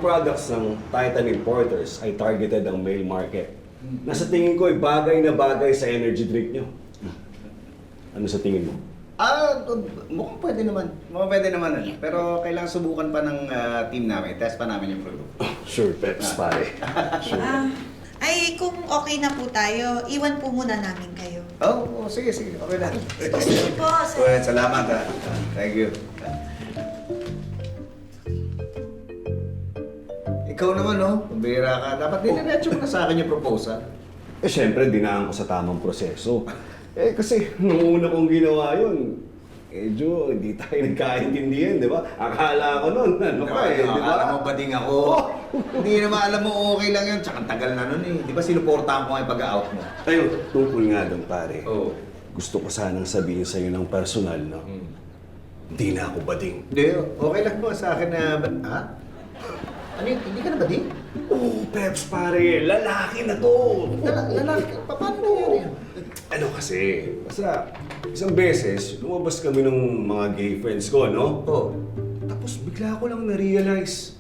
products ng Titan Importers ay targeted ang male market. Nasa tingin ko ay bagay na bagay sa energy drink nyo. Ano sa tingin mo? Mukhang pwede naman. Mukhang pwede naman. Pero kailangan subukan pa ng team namin. Test pa namin yung produkto. Sure, Peps, pare. Sure. Ay, kung okay na po tayo, iwan po muna namin kayo. Sige. Okay na. Sige po, sir. Well, salamat ha. Thank you. Ikaw naman, no? Pambira ka. Dapat diniretso mo na sa akin yung proposal. Siyempre, dinaan ko sa tamang proseso. Kasi nung una kong ginawa yun, medyo hindi tayo nagkaintindihan, di ba? Akala ko nun, ano ka di ba? Akala mo ba ding ako? Hindi naman alam mo okay lang yun. Tsaka tagal na nun eh. Di ba sinuportahan ko nga yung pag-out mo? Ayun, tungkol nga doon, pare. Oo. Gusto ko sanang sabihin sa'yo ng personal, no? Hindi na ako bading. Hindi, okay lang ba sa akin na... Ha? Ano yun? Hindi ka na ba di? Oo, Peps, pare. Lalaki na to. Lalaki, paano nangyari yan? Ano kasi, basta isang beses, lumabas kami ng mga gay friends ko, no? Oo. Tapos bigla ko lang na-realize,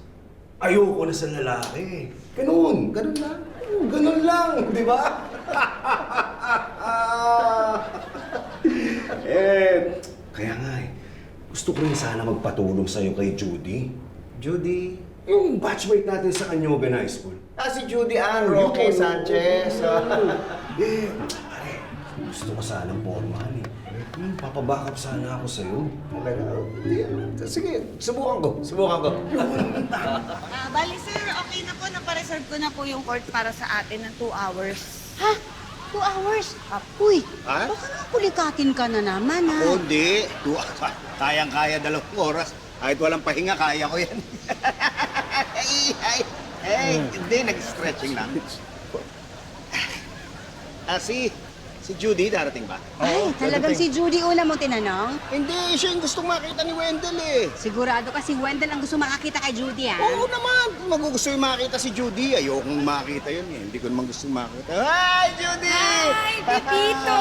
ayoko na sa lalaki. Ganun. Ganun lang. Ganun lang, di ba? Kaya nga gusto ko rin sana magpatulong sa'yo kay Judy. Judy. Yung batchmate natin sa Canyoga High School. Si Judy Ann Roque Yun. Sanchez. Pare, gusto ko sanang pormahan eh. Papabackup sana ako sa'yo. Sige, subukan ko. Bali sir, okay na po. Napareserve ko na po yung court para sa atin ng 2 hours. Ha? 2 hours? Uy, Ha? baka nakulikatin ka na naman, ha? Hindi. Kayang-kaya 2 oras. Kahit walang pahinga, kaya ko yan. Hindi, nag-stretching lang. Si Judy, darating ba? Ay, talagang si Judy una mo tinanong? Hindi, siya yung gustong makita ni Wendell eh. Sigurado ka si Wendell ang gusto makakita kay Judy, ha? Oo naman, magugusto yung makita si Judy. Ayokong makita yun eh. Hindi ko naman gusto makita. Hi, Judy! Hi, Pepito!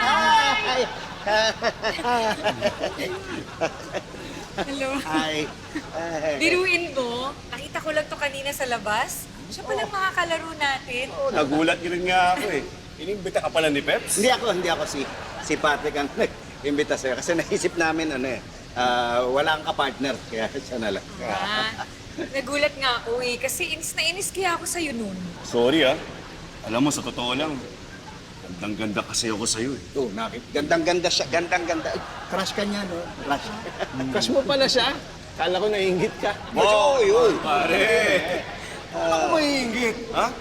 Hi! Hello. Hi! Biruin mo, nakita ko lang to kanina sa labas. Siya palang makakalaro natin. Nagulat rin nga ako eh. Inimbita ka pala ni Peps? Hindi ako. Si Patrick ang nag-imbita sa'yo. Kasi naisip namin, wala kang kapartner. Kaya siya na lang. Nagulat nga ako eh, kasi inis na inis kaya ako sa'yo nun. Sorry ah. Alam mo, sa totoo lang, gandang-ganda kasi ako sa'yo eh. Oo, gandang-ganda siya. Gandang-ganda. Ay, crush ka niya, no? Crush. Crush mo pala siya? Kala ko naiingit ka. Wow, yun. Pare! Ako maiingit, ha?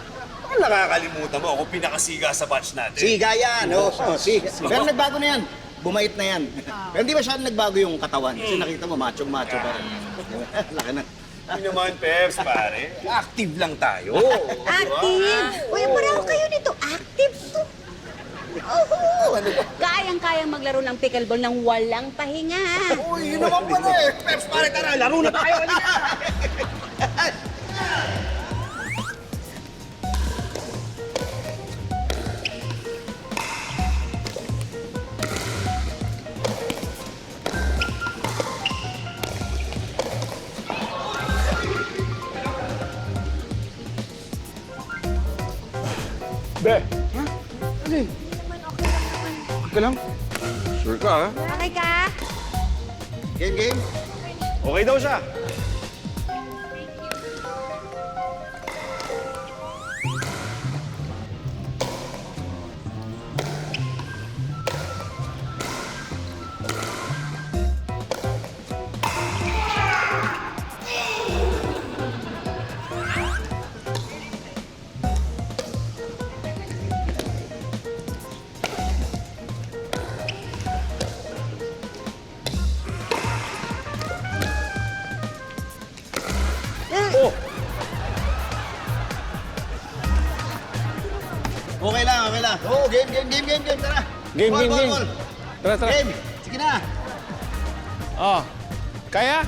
Baka nakakalimutan mo, ako pinakasiga sa batch natin. Siga yan, siga. Pero nagbago na yan. Bumait na yan. Pero hindi masyadong nagbago yung katawan. Kasi nakita mo, machong-macho pa rin. Laki na. Hindi naman, Peps, pare. Active lang tayo. Active! Uy, pareho kayo nito. Active to. Kayang-kayang maglaro ng pickleball ng walang pahinga. Uy, yun naman pala eh. Peps, pare, tara, laro na tayo. Be! Ha? Ano eh? Okay lang? Sure ka, ha? Okay ka? Game. Okay daw siya. Okay lang. Oo, game. Tara. Game. Ball. Tara. Game. Sige na. Oh. Kaya?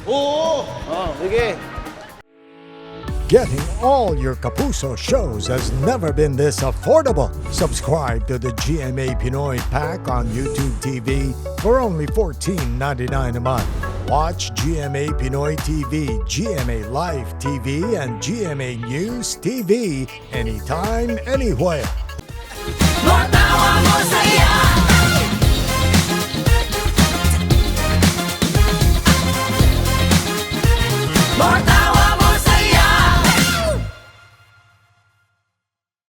Oo. Oh, sige. Getting all your Kapuso shows has never been this affordable. Subscribe to the GMA Pinoy Pack on YouTube TV for only $14.99 a month. Watch GMA Pinoy TV, GMA Live TV, and GMA News TV anytime, anywhere. Matawa mo